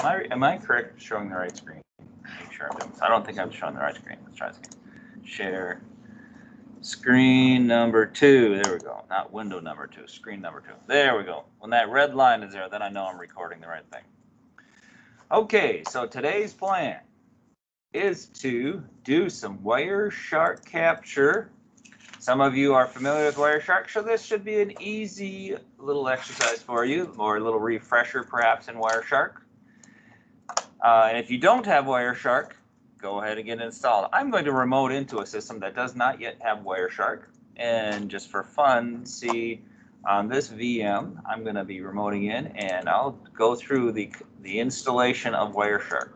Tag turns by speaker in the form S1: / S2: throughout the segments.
S1: Am I correct showing the right screen? Make sure I'm doing this. I don't think I'm showing the right screen. Let's try this again. Share screen number 2. There we go. Not window number 2, screen number 2. There we go. When that red line is there, then I know I'm recording the right thing. Okay, so today's plan is to do some Wireshark capture. Some of you are familiar with Wireshark, so this should be an easy little exercise for you, or a little refresher perhaps in Wireshark. And if you don't have Wireshark, go ahead and get it installed. I'm going to remote into a system that does not yet have Wireshark. And just for fun, see on this VM, I'm going to be remoting in, and I'll go through the installation of Wireshark.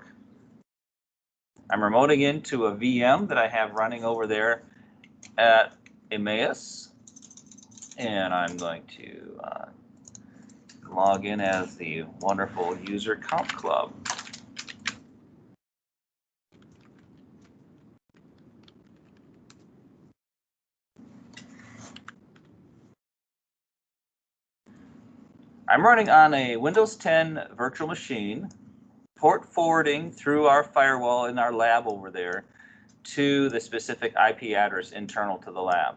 S1: I'm remoting into a VM that I have running over there at Emmaus, and I'm going to log in as the wonderful user comp club. I'm running on a Windows 10 virtual machine, port forwarding through our firewall in our lab over there to the specific IP address internal to the lab.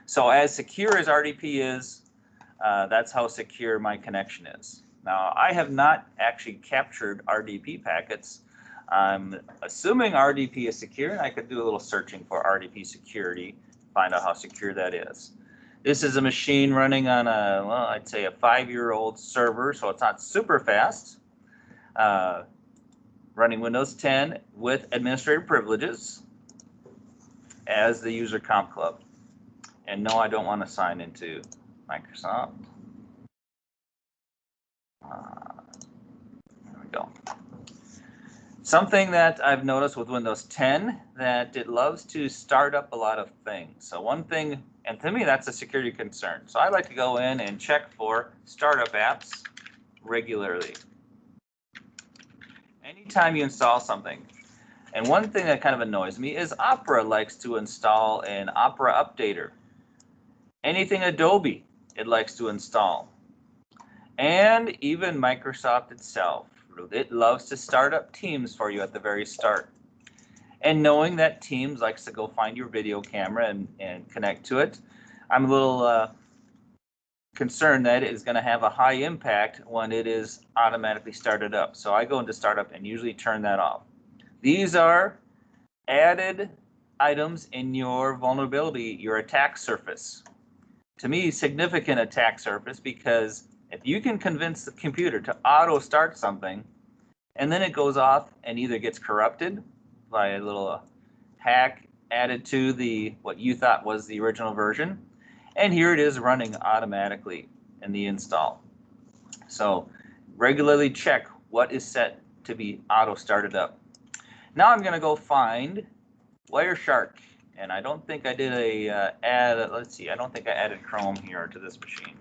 S1: So as secure as RDP is, that's how secure my connection is. Now, I have not actually captured RDP packets. I'm assuming RDP is secure, and I could do a little searching for RDP security, find out how secure that is. This is a machine running on a, well, I'd say a 5-year-old server, so it's not super fast. Running Windows 10 with administrative privileges as the user comp club. And no, I don't want to sign into Microsoft. There we go. Something that I've noticed with Windows 10, that it loves to start up a lot of things. So one thing, and to me, that's a security concern. So I like to go in and check for startup apps regularly. Anytime you install something. And one thing that kind of annoys me is Opera likes to install an Opera updater. Anything Adobe, it likes to install. And even Microsoft itself, it loves to start up Teams for you at the very start. And knowing that Teams likes to go find your video camera and connect to it, I'm a little concerned that it is going to have a high impact when it is automatically started up. So I go into startup and usually turn that off. These are added items in your vulnerability, your attack surface. To me, significant attack surface, because if you can convince the computer to auto start something, and then it goes off and either gets corrupted by a little hack added to what you thought was the original version, and here it is running automatically in the install. So regularly check what is set to be auto started up. Now I'm going to go find Wireshark, and I don't think I did a add. Let's see, I don't think I added Chrome here to this machine.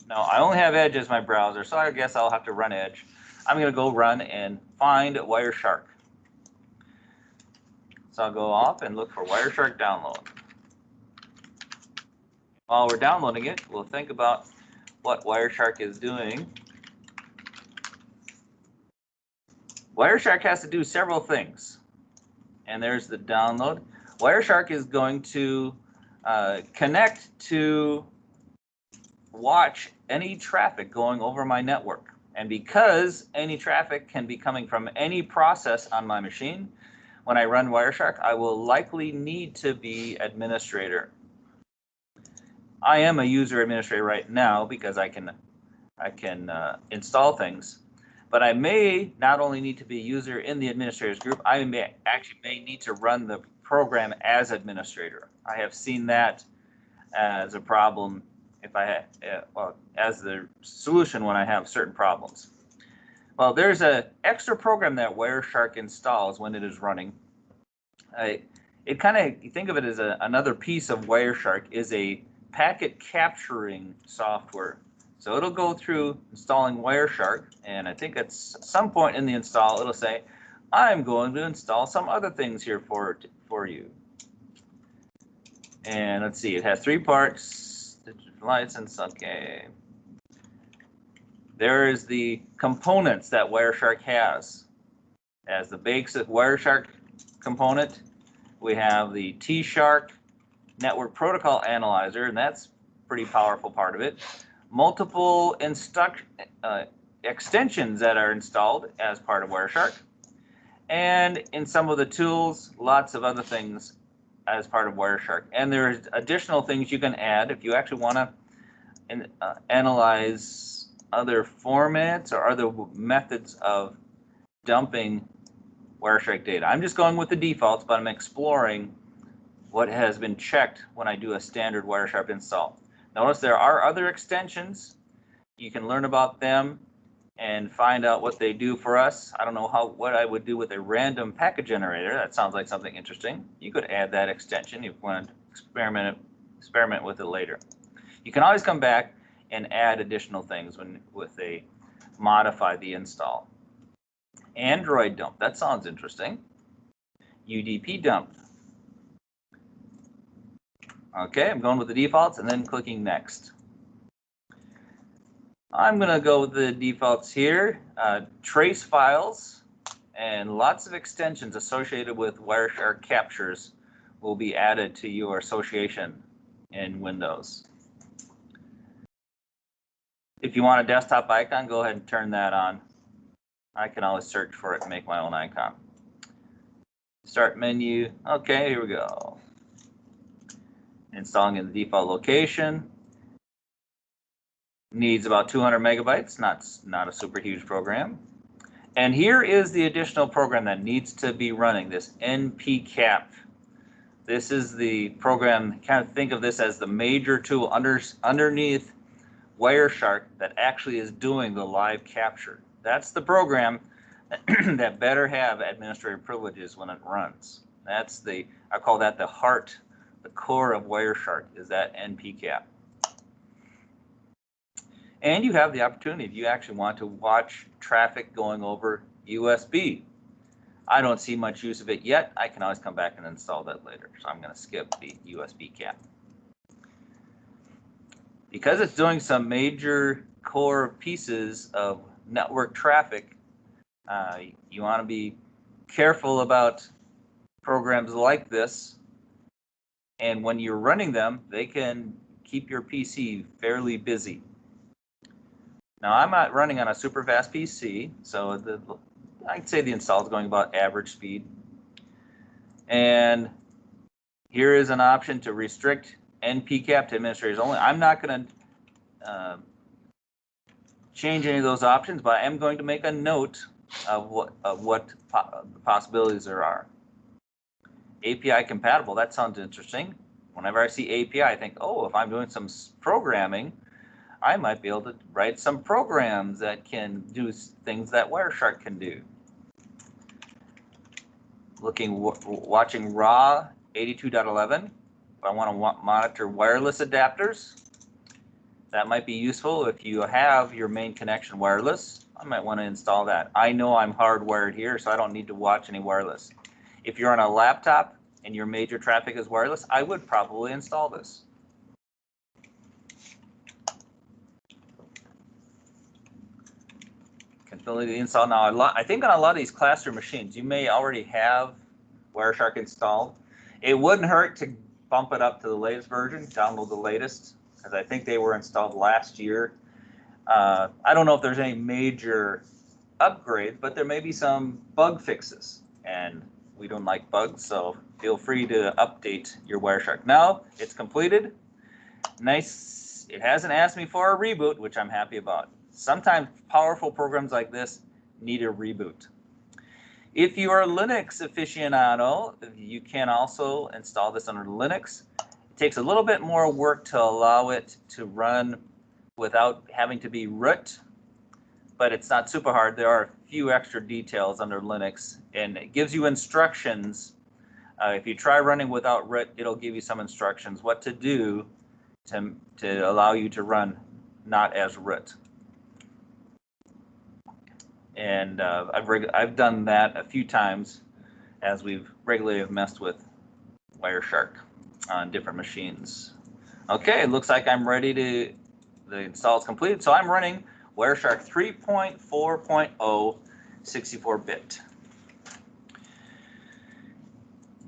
S1: No, I only have Edge as my browser, so I guess I'll have to run Edge. I'm going to go run and find Wireshark. So I'll go off and look for Wireshark download. While we're downloading it, we'll think about what Wireshark is doing. Wireshark has to do several things. And there's the download. Wireshark is going to connect to watch any traffic going over my network. And because any traffic can be coming from any process on my machine, when I run Wireshark, I will likely need to be administrator. I am a user administrator right now because I can install things, but I may not only need to be a user in the administrators group, I may need to run the program as administrator. I have seen that as a problem if I as the solution when I have certain problems. Well, there's an extra program that Wireshark installs when it is running. It kind of, you think of it as another piece of Wireshark is a packet capturing software. So it'll go through installing Wireshark, and I think at some point in the install, it'll say, I'm going to install some other things here for you. And let's see, it has 3 parts, digital license, okay. There is the components that Wireshark has. As the basic Wireshark component, we have the T-Shark Network Protocol Analyzer, and that's a pretty powerful part of it. Multiple extensions that are installed as part of Wireshark. And in some of the tools, lots of other things as part of Wireshark. And there's additional things you can add if you actually want to analyze other formats or other methods of dumping Wireshark data. I'm just going with the defaults, but I'm exploring what has been checked when I do a standard Wireshark install. Notice there are other extensions. You can learn about them and find out what they do for us. I don't know what I would do with a random packet generator. That sounds like something interesting. You could add that extension if you want to experiment with it later. You can always come back and add additional things with a modify the install. Android dump, that sounds interesting. UDP dump. Okay, I'm going with the defaults and then clicking next. I'm going to go with the defaults here. Trace files and lots of extensions associated with Wireshark captures will be added to your association in Windows. If you want a desktop icon, go ahead and turn that on. I can always search for it and make my own icon. Start menu. Okay, here we go. Installing in the default location. Needs about 200 megabytes, not a super huge program. And here is the additional program that needs to be running, this npcap. This is the program, kind of think of this as the major tool underneath Wireshark that actually is doing the live capture. That's the program that better have administrative privileges when it runs. That's I call that the heart, the core of Wireshark is that npcap. And you have the opportunity if you actually want to watch traffic going over USB. I don't see much use of it yet. I can always come back and install that later. So I'm going to skip the USB cap. Because it's doing some major core pieces of network traffic, you want to be careful about programs like this. And when you're running them, they can keep your PC fairly busy. Now, I'm not running on a super fast PC, so I'd say the install is going about average speed. And here is an option to restrict npcap to administrators only. I'm not going to change any of those options, but I am going to make a note of what possibilities there are. API compatible, that sounds interesting. Whenever I see API, I think, oh, if I'm doing some programming, I might be able to write some programs that can do things that Wireshark can do. Watching RAW 82.11. If I want to monitor wireless adapters, that might be useful. If you have your main connection wireless, I might want to install that. I know I'm hardwired here, so I don't need to watch any wireless. If you're on a laptop and your major traffic is wireless, I would probably install this. Ability to install now. I think on a lot of these classroom machines, you may already have Wireshark installed. It wouldn't hurt to bump it up to the latest version, download the latest, because I think they were installed last year. I don't know if there's any major upgrades, but there may be some bug fixes, and we don't like bugs, so feel free to update your Wireshark. Now it's completed. Nice. It hasn't asked me for a reboot, which I'm happy about. Sometimes powerful programs like this need a reboot. If you are a Linux aficionado, you can also install this under Linux. It takes a little bit more work to allow it to run without having to be root, but it's not super hard. There are a few extra details under Linux, and it gives you instructions. If you try running without root, it'll give you some instructions what to do to allow you to run not as root. And I've done that a few times as we've regularly have messed with Wireshark on different machines. Okay, it looks like I'm ready to, the install is completed. So I'm running Wireshark 3.4.0 64-bit.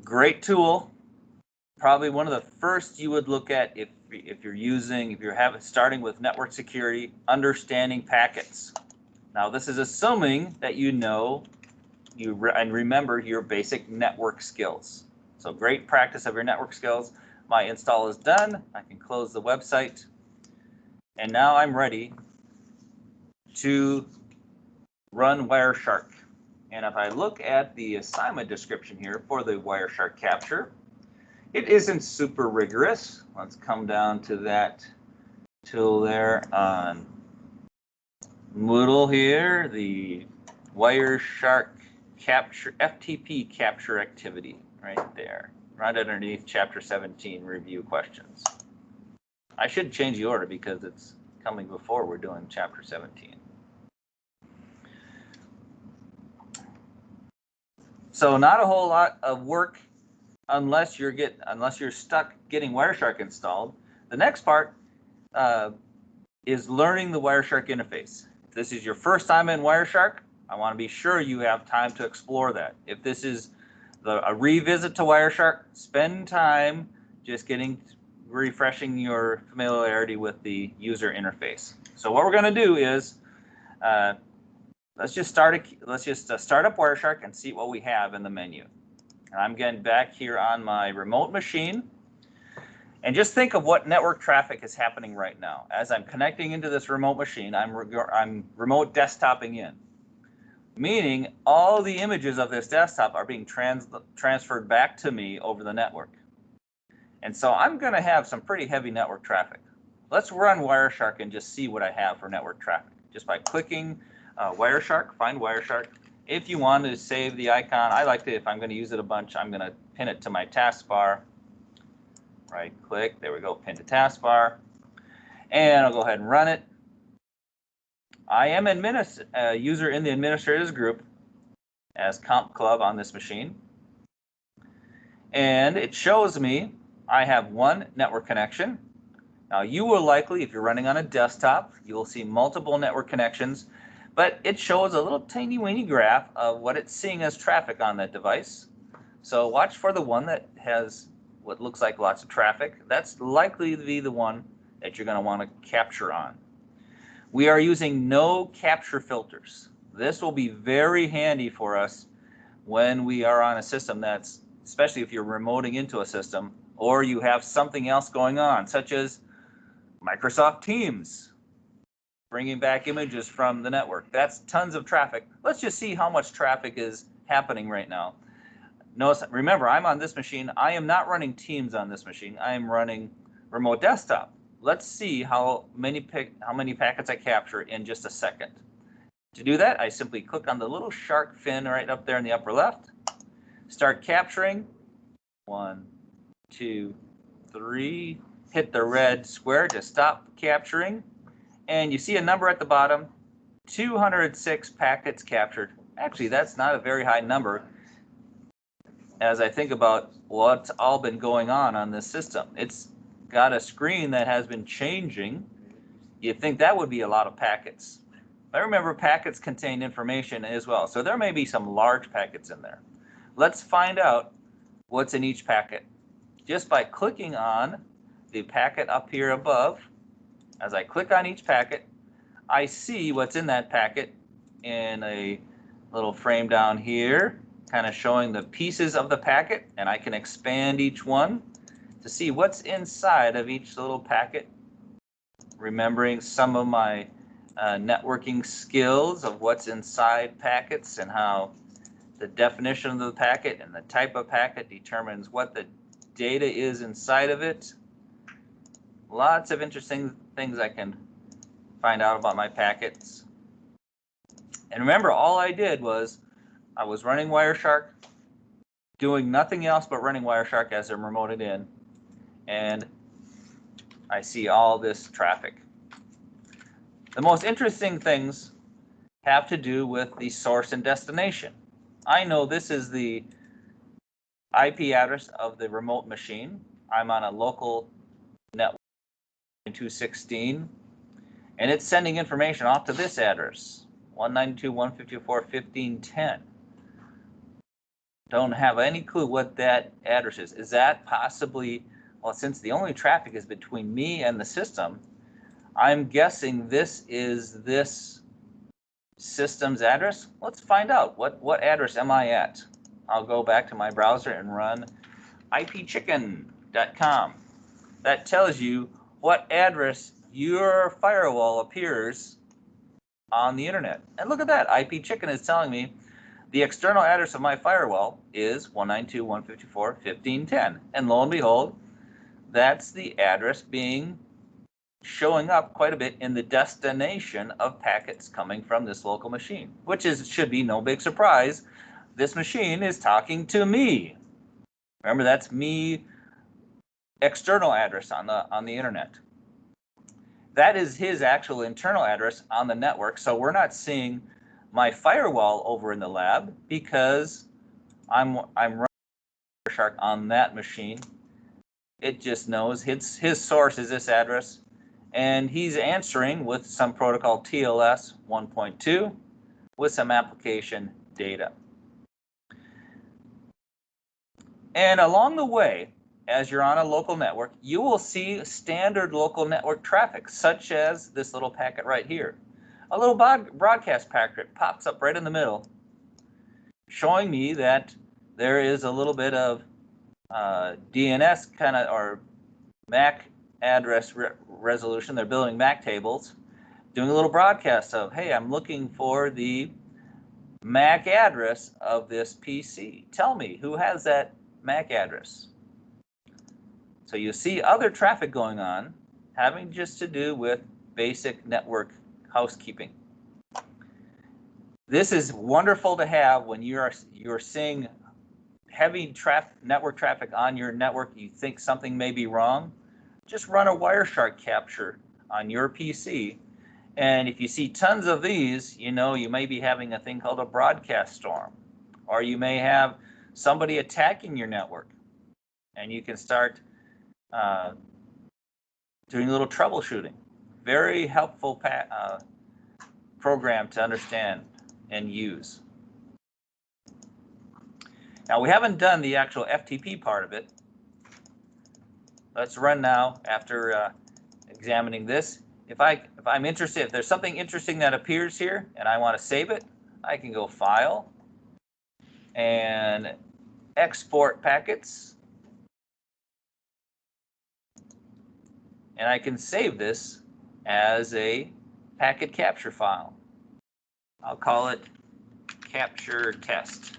S1: Great tool. Probably one of the first you would look at if you're starting with network security, understanding packets. Now this is assuming that you know and remember your basic network skills. So great practice of your network skills. My install is done. I can close the website. And now I'm ready to run Wireshark. And if I look at the assignment description here for the Wireshark capture, it isn't super rigorous. Let's come down to that tool there on Moodle here, the Wireshark capture FTP capture activity right there, right underneath Chapter 17 review questions. I should change the order because it's coming before we're doing Chapter 17. So not a whole lot of work unless you're stuck getting Wireshark installed. The next part is learning the Wireshark interface. If this is your first time in Wireshark, I want to be sure you have time to explore that. If this is a revisit to Wireshark, spend time just refreshing your familiarity with the user interface. So what we're going to do is let's just start up Wireshark and see what we have in the menu. And I'm getting back here on my remote machine. And just think of what network traffic is happening right now. As I'm connecting into this remote machine, I'm remote desktoping in. Meaning all the images of this desktop are being transferred back to me over the network. And so I'm going to have some pretty heavy network traffic. Let's run Wireshark and just see what I have for network traffic. Just by clicking Wireshark, find Wireshark. If you want to save the icon, I like to, if I'm going to use it a bunch, I'm going to pin it to my taskbar. Right click, there we go, pin to taskbar. And I'll go ahead and run it. I am a user in the administrators group as Comp Club on this machine. And it shows me I have one network connection. Now you will likely, if you're running on a desktop, you will see multiple network connections, but it shows a little tiny weeny graph of what it's seeing as traffic on that device. So watch for the one that has what looks like lots of traffic. That's likely to be the one that you're going to want to capture on. We are using no capture filters. This will be very handy for us when we are on a system that's, especially if you're remoting into a system or you have something else going on, such as Microsoft Teams, bringing back images from the network. That's tons of traffic. Let's just see how much traffic is happening right now. Notice, remember, I'm on this machine. I am not running Teams on this machine. I am running remote desktop. Let's see how many packets I capture in just a second. To do that, I simply click on the little shark fin right up there in the upper left. Start capturing. 1, 2, 3. Hit the red square to stop capturing. And you see a number at the bottom, 206 packets captured. Actually, that's not a very high number as I think about what's all been going on this system. It's got a screen that has been changing. You'd think that would be a lot of packets. But remember, packets contain information as well. So there may be some large packets in there. Let's find out what's in each packet. Just by clicking on the packet up here above, as I click on each packet, I see what's in that packet in a little frame down here, kind of showing the pieces of the packet, and I can expand each one to see what's inside of each little packet, remembering some of my networking skills of what's inside packets and how the definition of the packet and the type of packet determines what the data is inside of it. Lots of interesting things I can find out about my packets. And remember, all I did was I was running Wireshark, doing nothing else but running Wireshark as I'm remoted in, and I see all this traffic. The most interesting things have to do with the source and destination. I know this is the IP address of the remote machine. I'm on a local network 216, and it's sending information off to this address, 192.154.15.10. Don't have any clue what that address is. Is that possibly, well, since the only traffic is between me and the system, I'm guessing this is this system's address. Let's find out. What address am I at? I'll go back to my browser and run ipchicken.com. That tells you what address your firewall appears on the internet. And look at that. ipchicken is telling me the external address of my firewall is 192.154.15.10. And lo and behold, that's the address showing up quite a bit in the destination of packets coming from this local machine, which should be no big surprise. This machine is talking to me. Remember, that's me external address on the internet. That is his actual internal address on the network. So we're not seeing my firewall over in the lab because I'm running Wireshark on that machine. It just knows his source is this address, and he's answering with some protocol TLS 1.2 with some application data. And along the way, as you're on a local network, you will see standard local network traffic, such as this little packet right here. A little broadcast packet pops up right in the middle, showing me that there is a little bit of DNS kind of, or MAC address resolution. They're building MAC tables, doing a little broadcast of, hey, I'm looking for the MAC address of this PC. Tell me, who has that MAC address? So you see other traffic going on, having just to do with basic network housekeeping. This is wonderful to have when you're seeing heavy network traffic on your network. You think something may be wrong, just run a Wireshark capture on your PC. And if you see tons of these, you know you may be having a thing called a broadcast storm, or you may have somebody attacking your network, and you can start doing a little troubleshooting. Very helpful program to understand and use. Now, we haven't done the actual FTP part of it. Let's run now after examining this. If I'm interested, if there's something interesting that appears here and I want to save it, I can go File and Export Packets. And I can save this as a packet capture file. I'll call it capture test.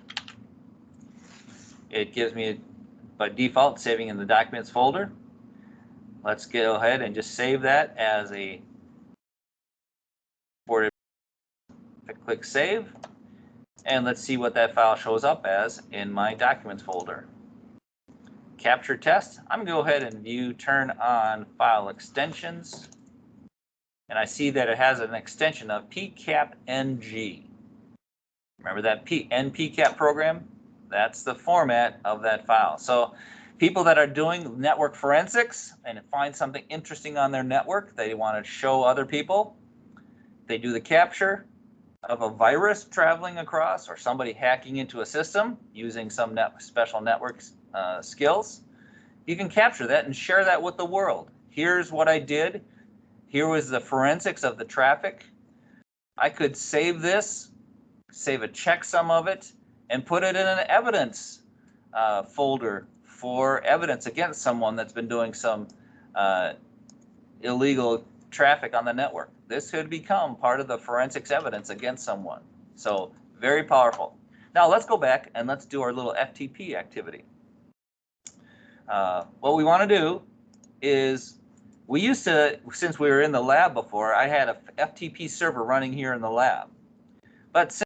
S1: It gives me, by default, saving in the documents folder. Let's go ahead and just save that as a exported. Click Save, and let's see what that file shows up as in my documents folder. Capture test. I'm going to go ahead and turn on file extensions, and I see that it has an extension of pcap-ng. Remember that npcap program? That's the format of that file. So people that are doing network forensics and find something interesting on their network, they want to show other people, they do the capture of a virus traveling across or somebody hacking into a system using some special network skills. You can capture that and share that with the world. Here's what I did. Here was the forensics of the traffic. I could save this, save a checksum of it, and put it in an evidence folder for evidence against someone that's been doing some illegal traffic on the network. This could become part of the forensics evidence against someone. So very powerful. Now let's go back and let's do our little FTP activity. What we want to do is, we used to, since we were in the lab before, I had a FTP server running here in the lab. But since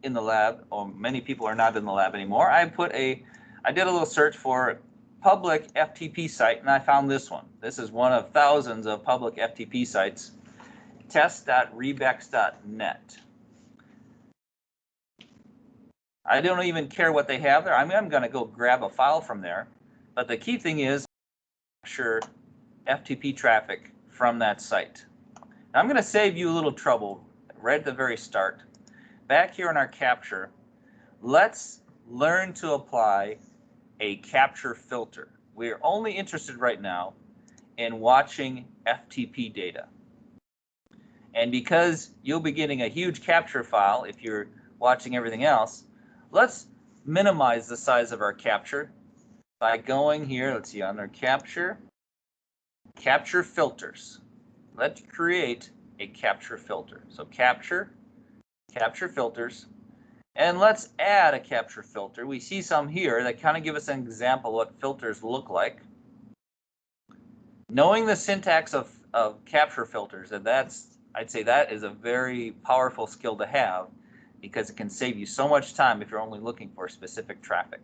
S1: in the lab, or many people are not in the lab anymore, I did a little search for public FTP site, and I found this one. This is one of thousands of public FTP sites, test.rebex.net. I don't even care what they have there. I mean, I'm going to go grab a file from there. But the key thing is capture FTP traffic from that site. Now I'm going to save you a little trouble right at the very start. Back here in our capture, let's learn to apply a capture filter. We're only interested right now in watching FTP data. And because you'll be getting a huge capture file if you're watching everything else, let's minimize the size of our capture by going here, let's see, under capture filters. Let's create a capture filter. So capture filters, and let's add a capture filter. We see some here that kind of give us an example of what filters look like. Knowing the syntax of capture filters, and I'd say that is a very powerful skill to have, because it can save you so much time if you're only looking for specific traffic.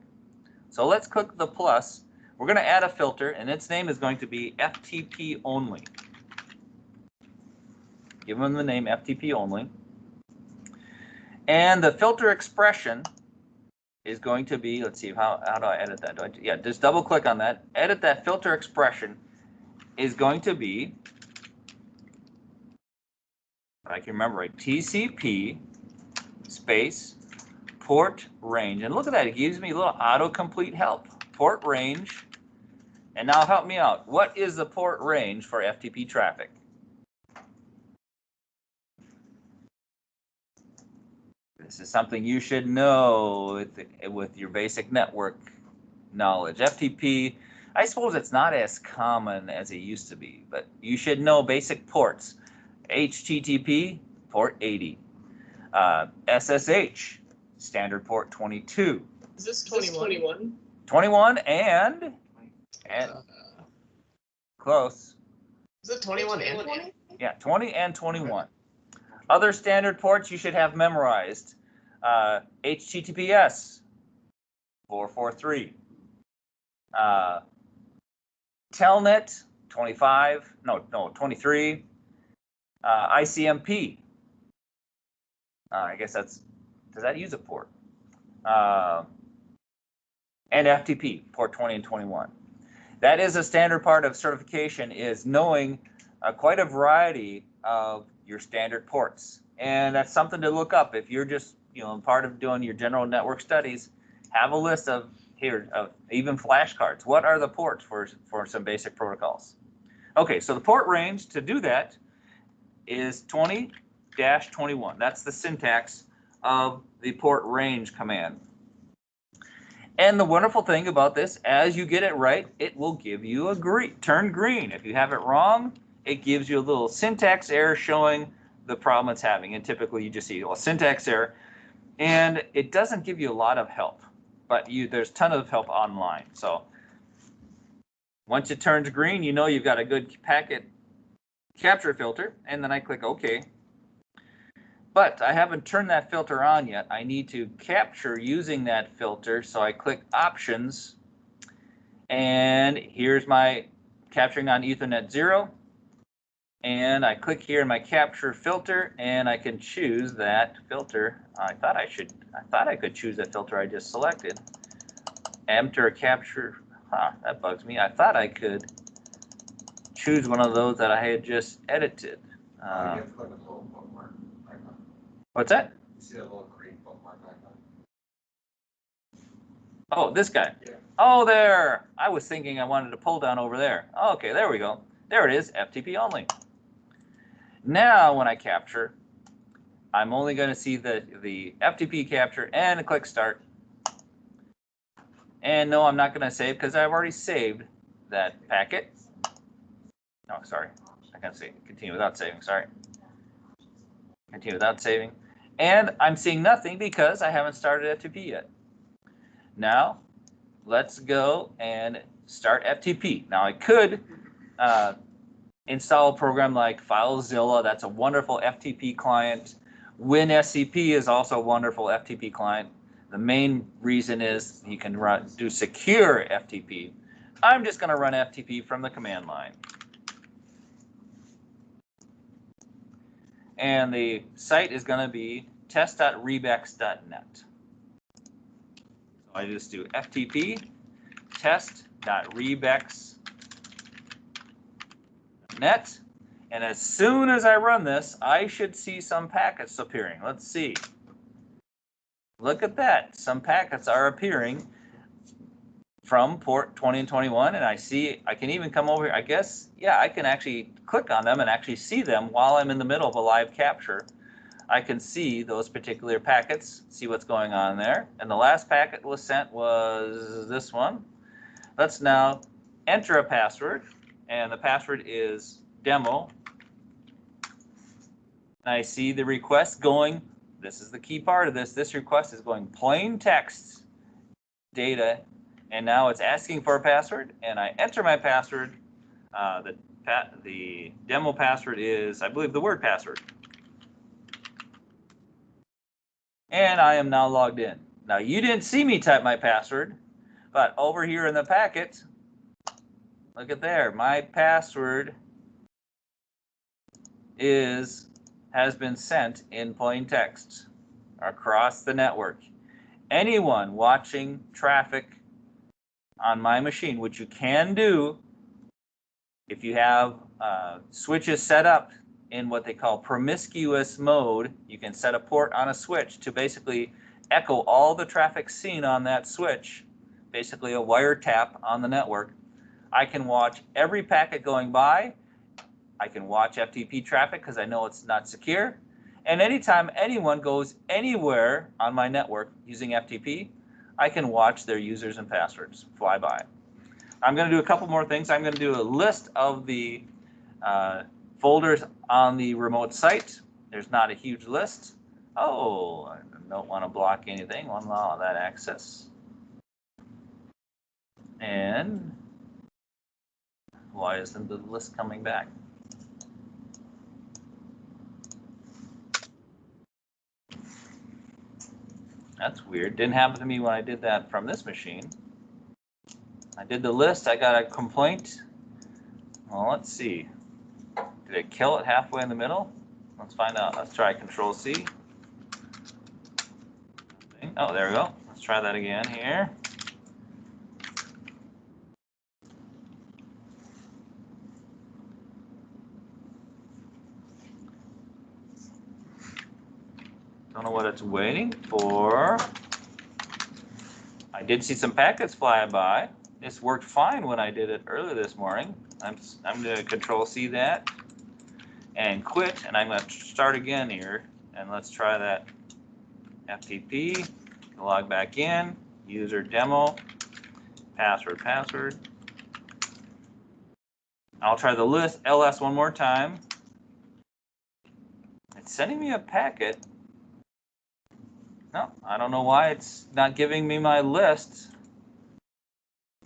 S1: So let's click the plus. We're going to add a filter, and its name is going to be FTP only. Give them the name FTP only. And the filter expression is going to be, let's see, how do I edit that? Yeah, just double click on that. Edit that filter expression is going to be, if I can remember right, TCP space port range. And look at that, it gives me a little autocomplete help. Port range. And now help me out. What is the port range for FTP traffic? This is something you should know with your basic network knowledge. FTP, I suppose it's not as common as it used to be, but you should know basic ports. HTTP, port 80. SSH, standard port 22.
S2: Is this 21?
S1: 21 and close.
S2: Is it 21 and 20?
S1: Yeah, 20 and 21. Other standard ports you should have memorized. HTTPS 443. Telnet 23. ICMP. I guess does that use a port? And FTP, port 20 and 21. That is a standard part of certification, is knowing quite a variety of your standard ports. And that's something to look up if you're just, part of doing your general network studies. Have a list of even flashcards. What are the ports for some basic protocols? Okay, so the port range to do that is 20-21. That's the syntax of the port range command. And the wonderful thing about this, as you get it right, it will give you a turn green. If you have it wrong, it gives you a little syntax error showing the problem it's having. And typically you just see a syntax error, and it doesn't give you a lot of help, but there's a ton of help online. So once it turns green, you know you've got a good packet capture filter, and then I click OK. But I haven't turned that filter on yet. I need to capture using that filter, so I click Options, and here's my capturing on Ethernet 0. And I click here in my capture filter, and I can choose that filter. I thought I could choose that filter I just selected. Enter capture. That bugs me. I thought I could choose one of those that I had just edited. What's that?
S3: You see that little green bookmark icon?
S1: Oh, this guy.
S3: Yeah.
S1: Oh, there. I was thinking I wanted to pull down over there. Okay, there we go. There it is, FTP only. Now, when I capture, I'm only going to see the FTP capture and click Start. And no, I'm not going to save because I've already saved that packet. Oh, sorry. I can't say continue without saving. Sorry. Continue without saving. And I'm seeing nothing because I haven't started FTP yet. Now, let's go and start FTP. Now, I could install a program like FileZilla. That's a wonderful FTP client. WinSCP is also a wonderful FTP client. The main reason is you can do secure FTP. I'm just going to run FTP from the command line. And the site is going to be test.rebex.net. So I just do FTP test.rebex.net, And as soon as I run this, I should see some packets appearing. Let's see. Look at that. Some packets are appearing from port 20 and 21, and I can even come over here. I guess, yeah, I can actually click on them and actually see them while I'm in the middle of a live capture. I can see those particular packets, see what's going on there. And the last packet was sent was this one. Let's now enter a password, and the password is demo. And I see the request going, this is the key part of this. This request is going plain text data, and now it's asking for a password, and I enter my password. The demo password is, I believe, the word password. And I am now logged in. Now, you didn't see me type my password, but over here in the packet, look at there, my password has been sent in plain text across the network. Anyone watching traffic on my machine, which you can do if you have switches set up in what they call promiscuous mode, you can set a port on a switch to basically echo all the traffic seen on that switch, basically a wiretap on the network. I can watch every packet going by. I can watch FTP traffic because I know it's not secure. And anytime anyone goes anywhere on my network using FTP, I can watch their users and passwords fly by. I'm going to do a couple more things. I'm going to do a list of the folders on the remote site. There's not a huge list. Oh, I don't want to block anything. Won't allow that access. And why isn't the list coming back? That's weird. Didn't happen to me when I did that from this machine. I did the list. I got a complaint. Well, let's see. Did it kill it halfway in the middle? Let's find out. Let's try Control C. Oh, there we go. Let's try that again here. Don't know what it's waiting for. I did see some packets fly by. This worked fine when I did it earlier this morning. I'm going to Control C that and quit, and I'm going to start again here. And let's try that FTP. Log back in. User demo. Password. I'll try the list ls one more time. It's sending me a packet. No, I don't know why it's not giving me my list.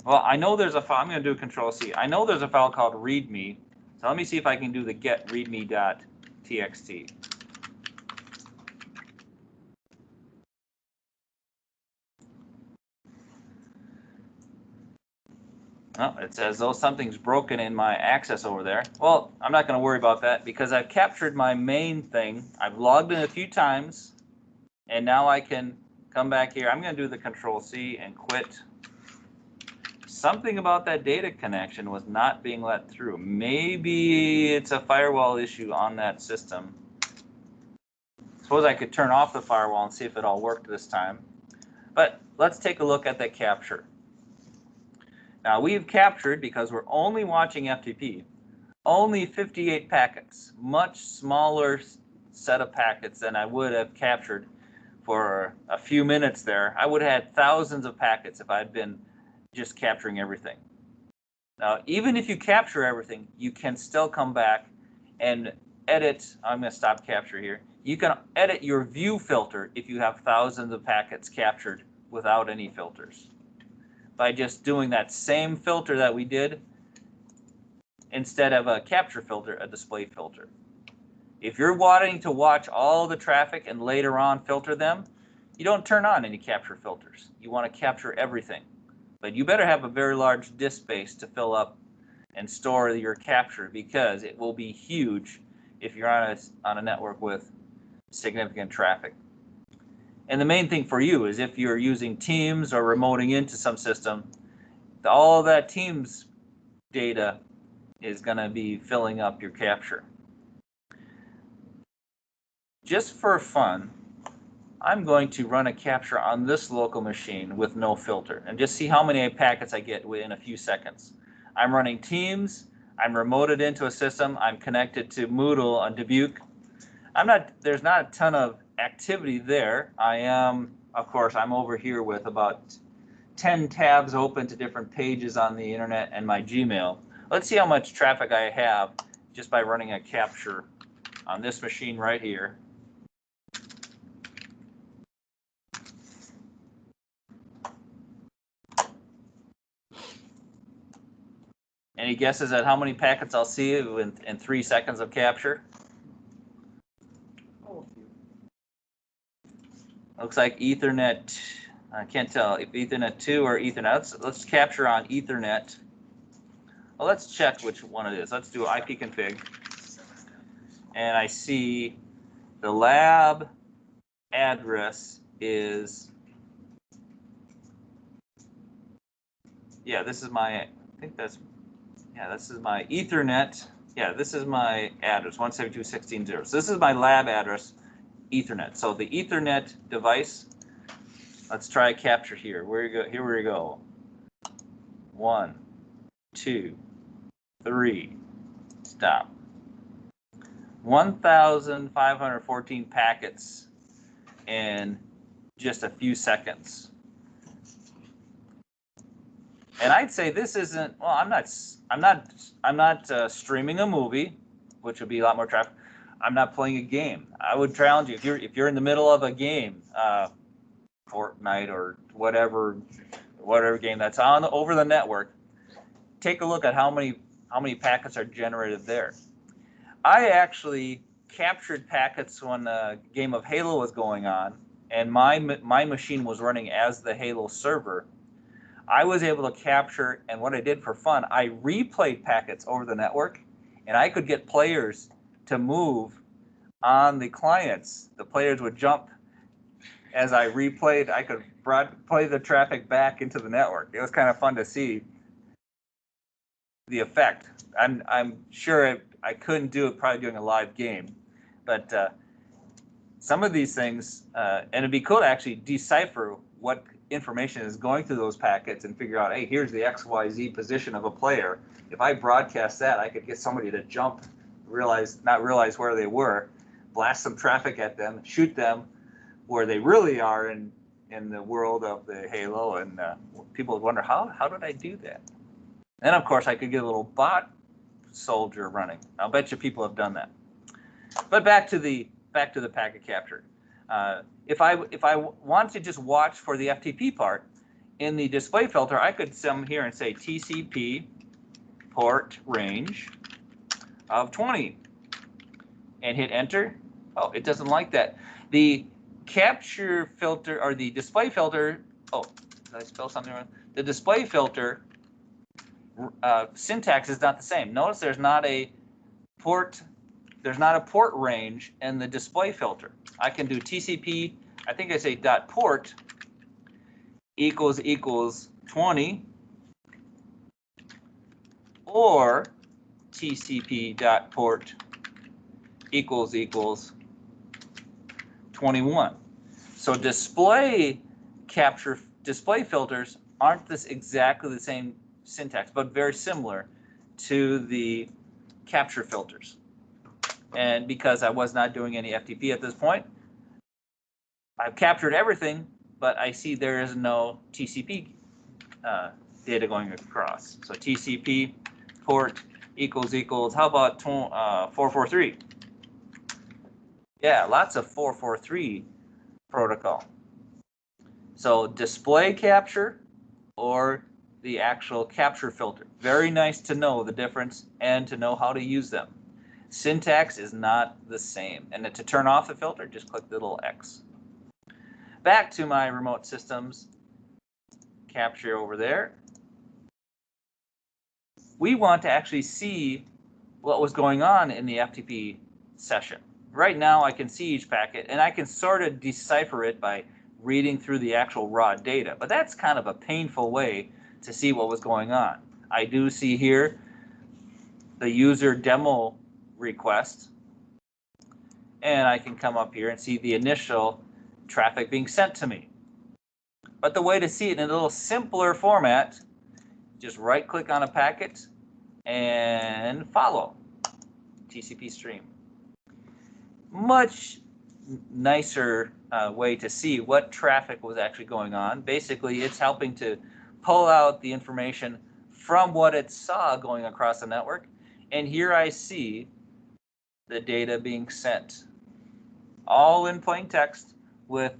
S1: Well, I know there's a file. I'm going to do Control C. I know there's a file called readme. So let me see if I can do the get readme.txt. Oh, it says, though, something's broken in my access over there. Well, I'm not going to worry about that because I've captured my main thing. I've logged in a few times, and now I can come back here. I'm going to do the Control C and quit. Something about that data connection was not being let through. Maybe it's a firewall issue on that system. Suppose I could turn off the firewall and see if it all worked this time. But let's take a look at that capture. Now we've captured, because we're only watching FTP, only 58 packets, much smaller set of packets than I would have captured for a few minutes there. I would have had thousands of packets if I'd been just capturing everything. Now, even if you capture everything, you can still come back and edit. I'm going to stop capture here. You can edit your view filter if you have thousands of packets captured without any filters, by just doing that same filter that we did, instead of a capture filter, a display filter. If you're wanting to watch all the traffic and later on filter them, you don't turn on any capture filters. You want to capture everything. But you better have a very large disk space to fill up and store your capture, because it will be huge if you're on a network with significant traffic. And the main thing for you is if you're using Teams or remoting into some system, all that Teams data is going to be filling up your capture. just for fun, I'm going to run a capture on this local machine with no filter and just see how many packets I get within a few seconds. I'm running Teams. I'm remoted into a system. I'm connected to Moodle on Dubuque. There's not a ton of activity there. I am, of course, I'm over here with about 10 tabs open to different pages on the internet and my Gmail. Let's see how much traffic I have just by running a capture on this machine right here. Any guesses at how many packets I'll see in 3 seconds of capture? Looks like Ethernet. I can't tell if Ethernet 2 or Ethernet. Let's capture on Ethernet. Well, let's check which one it is. Let's do ipconfig. And I see the lab address is, yeah, this is my, I think that's, yeah, this is my Ethernet. Yeah, this is my address, 172.16.0. So this is my lab address, Ethernet. So the Ethernet device, let's try a capture here. Here we go. 1, 2, 3, stop. 1,514 packets in just a few seconds. And I'd say this isn't, well, I'm not streaming a movie, which would be a lot more traffic. I'm not playing a game. I would challenge you, if you're in the middle of a game, Fortnite or whatever game that's on over the network, take a look at how many packets are generated there. I actually captured packets when a game of Halo was going on, and my machine was running as the Halo server. I was able to capture, and what I did for fun, I replayed packets over the network, and I could get players to move on the clients. The players would jump as I replayed. I could play the traffic back into the network. It was kind of fun to see the effect. I'm sure I couldn't do it probably doing a live game, but some of these things, and it'd be cool to actually decipher what information is going through those packets and figure out, hey, here's the XYZ position of a player. If I broadcast that, I could get somebody to jump, not realize where they were, blast some traffic at them, shoot them where they really are in the world of the Halo, and people would wonder, how did I do that? And of course, I could get a little bot soldier running. I'll bet you people have done that. But back to the packet capture. If I want to just watch for the FTP part, in the display filter, I could come here and say TCP port range of 20 and hit enter. Oh, it doesn't like that. The capture filter, or the display filter, oh, did I spell something wrong? The display filter syntax is not the same. Notice there's not a port range in the display filter. I can do TCP, I think I say .port equals 20, or TCP .port equals 21. So display filters aren't exactly the same syntax, but very similar to the capture filters. And because I was not doing any FTP at this point, I've captured everything, but I see there is no TCP data going across. So TCP port equals, how about 443? Yeah, lots of 443 protocol. So display capture or the actual capture filter. Very nice to know the difference and to know how to use them. Syntax is not the same. And to turn off the filter, just click the little X. Back to my remote systems capture over there. We want to actually see what was going on in the FTP session. Right now, I can see each packet, and I can sort of decipher it by reading through the actual raw data. But that's kind of a painful way to see what was going on. I do see here the user demo request. and I can come up here and see the initial traffic being sent to me. But the way to see it in a little simpler format, just right click on a packet and follow TCP stream. Much nicer way to see what traffic was actually going on. Basically, it's helping to pull out the information from what it saw going across the network. And here I see the data being sent, all in plain text with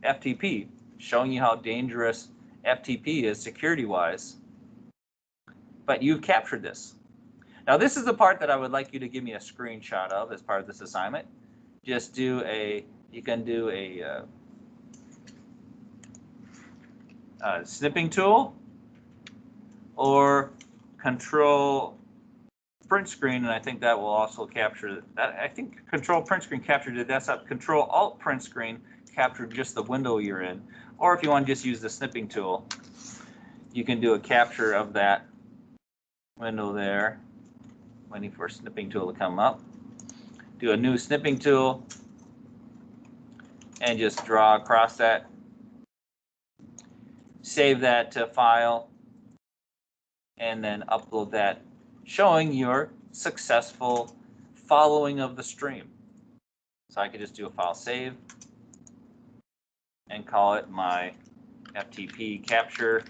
S1: FTP, showing you how dangerous FTP is security-wise. But you've captured this. Now, this is the part that I would like you to give me a screenshot of as part of this assignment. Just do you can do a snipping tool or control print screen, and I think that will also capture that. I think control print screen captured the desktop. Control alt print screen captured just the window you're in. Or if you want to just use the snipping tool, you can do a capture of that window there. Waiting for a snipping tool to come up. Do a new snipping tool and just draw across that. Save that to file and then upload that, showing your successful following of the stream. So I could just do a file save and call it my FTP capture.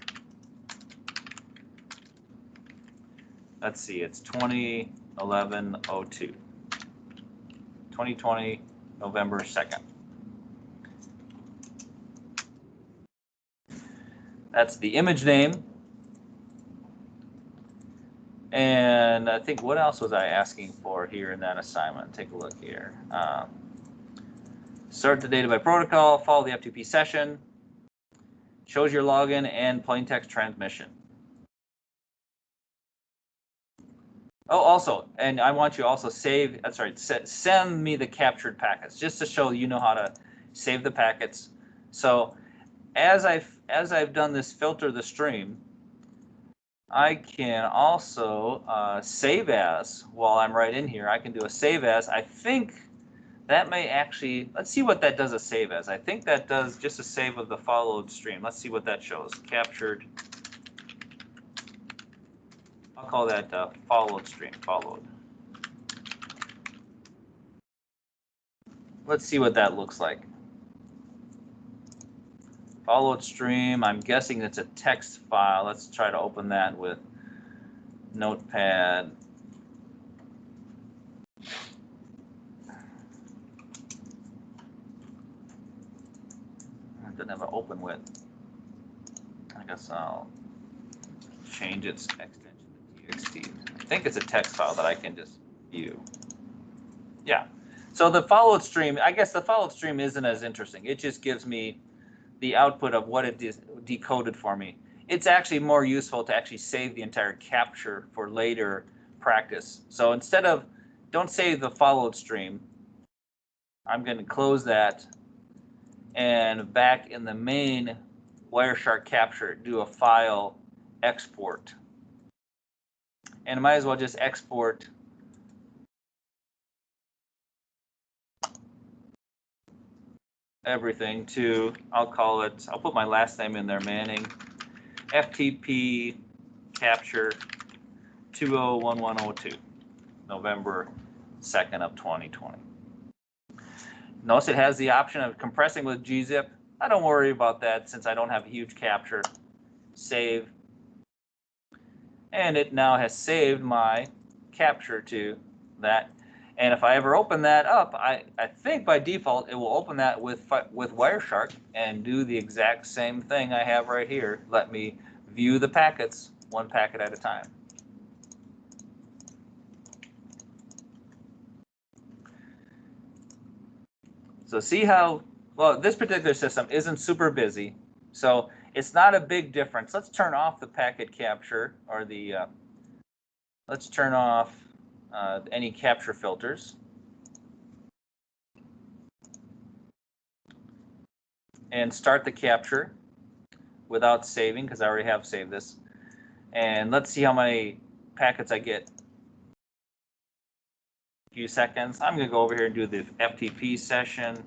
S1: Let's see, it's 2011-02. 2020, November 2nd. That's the image name. And I think, what else was I asking for here in that assignment? Take a look here. Sort the data by protocol, follow the FTP session, shows your login and plain text transmission. Oh, also, and I want you to also save, send me the captured packets, just to show you know how to save the packets. So as I've done this filter the stream, I can also save as while I'm right in here. I can do a save as. I think that may actually, let's see what that does a save as. I think that does just a save of the followed stream. Let's see what that shows. Captured. I'll call that followed stream, followed. Let's see what that looks like. Followed stream, I'm guessing it's a text file. Let's try to open that with Notepad. It doesn't have an open with. I guess I'll change its extension to TXT. I think it's a text file that I can just view. Yeah. So the followed stream, I guess the followed stream isn't as interesting. It just gives me the output of what it is decoded for me. It's actually more useful to actually save the entire capture for later practice. So instead of, don't save the followed stream, I'm going to close that, and back in the main Wireshark capture, do a file export. And I might as well just export everything to, I'll put my last name in there, Manning, FTP capture 201102, November 2nd of 2020. Notice it has the option of compressing with gzip. I don't worry about that since I don't have a huge capture. Save. And it now has saved my capture to that. And if I ever open that up, I think by default it will open that with Wireshark and do the exact same thing I have right here. Let me view the packets one packet at a time. So see how, well, this particular system isn't super busy, so it's not a big difference. Let's turn off the packet capture, or the, let's turn off any capture filters. And start the capture without saving, because I already have saved this. And let's see how many packets I get few seconds. I'm going to go over here and do the FTP session.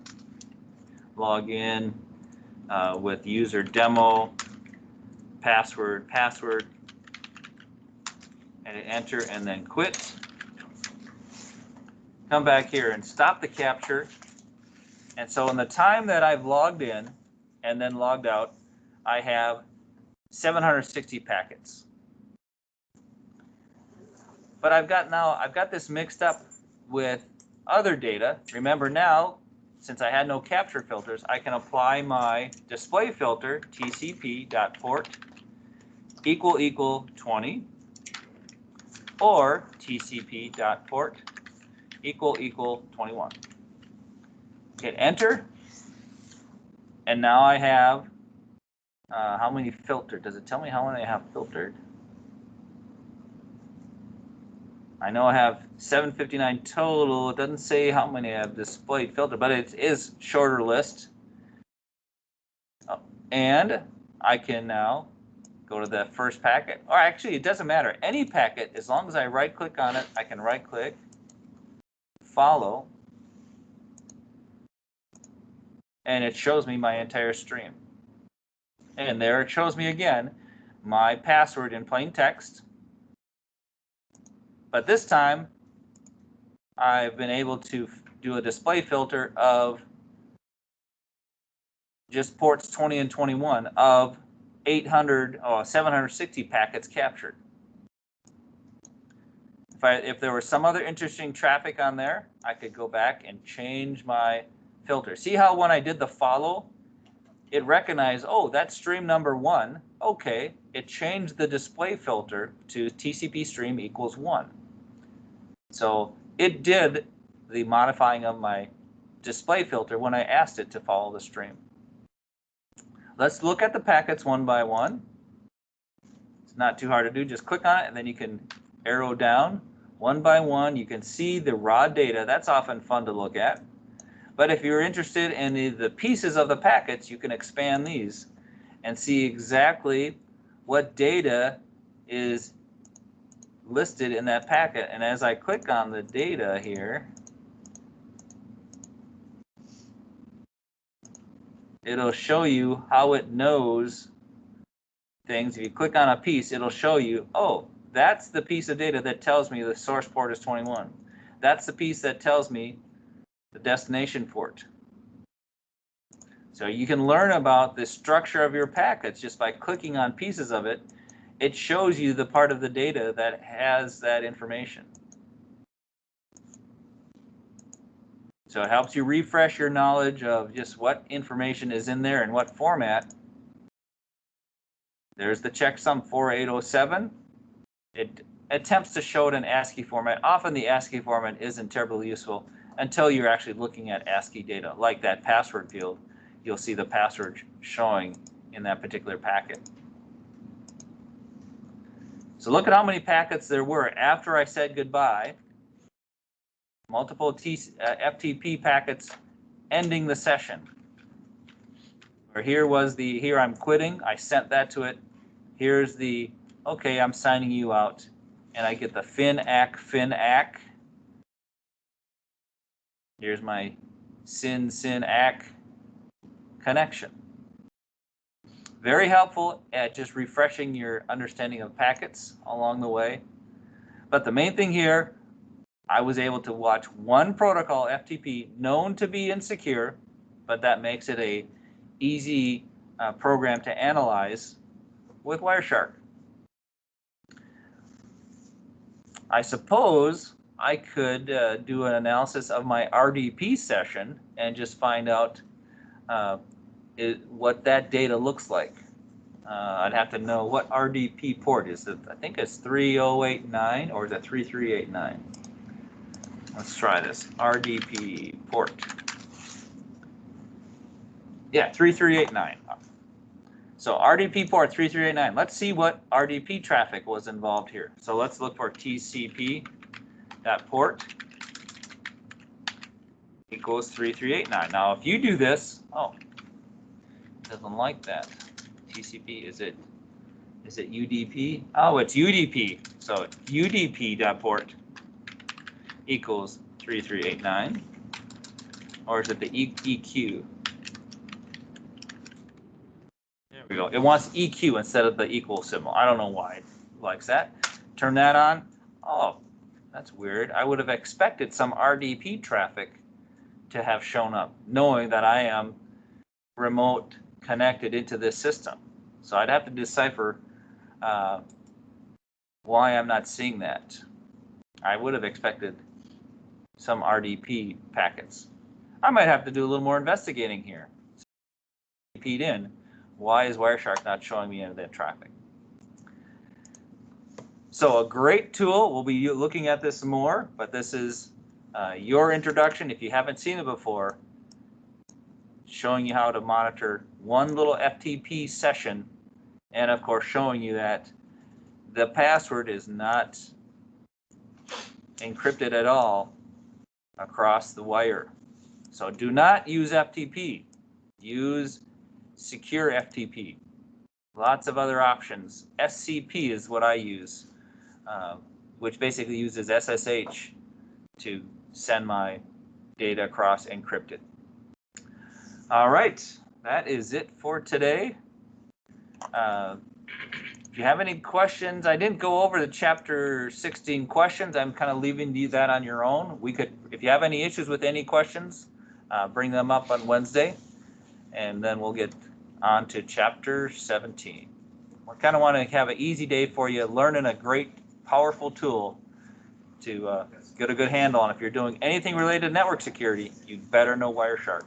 S1: Log in with user demo, password, and hit enter, and then quit. Come back here and stop the capture. And so in the time that I've logged in and then logged out, I have 760 packets. But I've got this mixed up with other data. Remember now, since I had no capture filters, I can apply my display filter, tcp.port = 20, or tcp.port = 21. Hit enter, and now I have how many filtered? Does it tell me how many I have filtered? I know I have 759 total. It doesn't say how many I have displayed filtered, but it is shorter list. And I can now go to the first packet. Or actually, it doesn't matter. Any packet, as long as I right-click on it, I can right-click, follow, and it shows me my entire stream. And there it shows me again my password in plain text. But this time, I've been able to do a display filter of just ports 20 and 21 of 760 packets captured. If there was some other interesting traffic on there, I could go back and change my filter. See how when I did the follow, it recognized, oh, that's stream number 1. Okay, it changed the display filter to TCP stream = 1. So it did the modifying of my display filter when I asked it to follow the stream. Let's look at the packets one by one. It's not too hard to do. Just click on it, and then you can arrow down one by one. You can see the raw data. That's often fun to look at. But if you're interested in the pieces of the packets, you can expand these and see exactly what data is listed in that packet. And as I click on the data here, it'll show you how it knows things. If you click on a piece, it'll show you, oh, that's the piece of data that tells me the source port is 21. That's the piece that tells me the destination port. So you can learn about the structure of your packets just by clicking on pieces of it. It shows you the part of the data that has that information. So it helps you refresh your knowledge of just what information is in there and what format. There's the checksum 4807. It attempts to show it in ASCII format. Often the ASCII format isn't terribly useful until you're actually looking at ASCII data, like that password field. You'll see the password showing in that particular packet. So look at how many packets there were after I said goodbye. Multiple FTP packets ending the session. Or here I'm quitting. I sent that to it. Here's the, okay, I'm signing you out. And I get the FIN-AC. Here's my SYN-AC connection. Very helpful at just refreshing your understanding of packets along the way. But the main thing here, I was able to watch one protocol, FTP, known to be insecure, but that makes it a easy program to analyze with Wireshark. I suppose I could do an analysis of my RDP session and just find out what that data looks like. I'd have to know what RDP port is it. I think it's 3089 or is it 3389? Let's try this. RDP port. Yeah, 3389. So RDP port 3389. Let's see what RDP traffic was involved here. So let's look for TCP.port equals 3389. Now, if you do this, oh, it doesn't like that. TCP, is it UDP? Oh, it's UDP. So UDP.port equals 3389, or is it the EQ? There we go. It wants EQ instead of the equal symbol. I don't know why it likes that. Turn that on. Oh, that's weird. I would have expected some RDP traffic to have shown up, knowing that I am remote connected into this system. So I'd have to decipher why I'm not seeing that. I would have expected some RDP packets. I might have to do a little more investigating here. RDP'd in. Why is Wireshark not showing me any of that traffic? So a great tool. We'll be looking at this more, but this is your introduction. If you haven't seen it before, showing you how to monitor one little FTP session, and of course showing you that the password is not encrypted at all across the wire. So do not use FTP. Use secure FTP. Lots of other options. SCP is what I use, which basically uses SSH to send my data across encrypted. All right, that is it for today. If you have any questions, I didn't go over the chapter 16 questions. I'm kind of leaving you that on your own. We could, if you have any issues with any questions, bring them up on Wednesday, and then we'll get on to chapter 17. We kind of want to have an easy day for you, learning a great, powerful tool to get a good handle on. If you're doing anything related to network security, you better know Wireshark.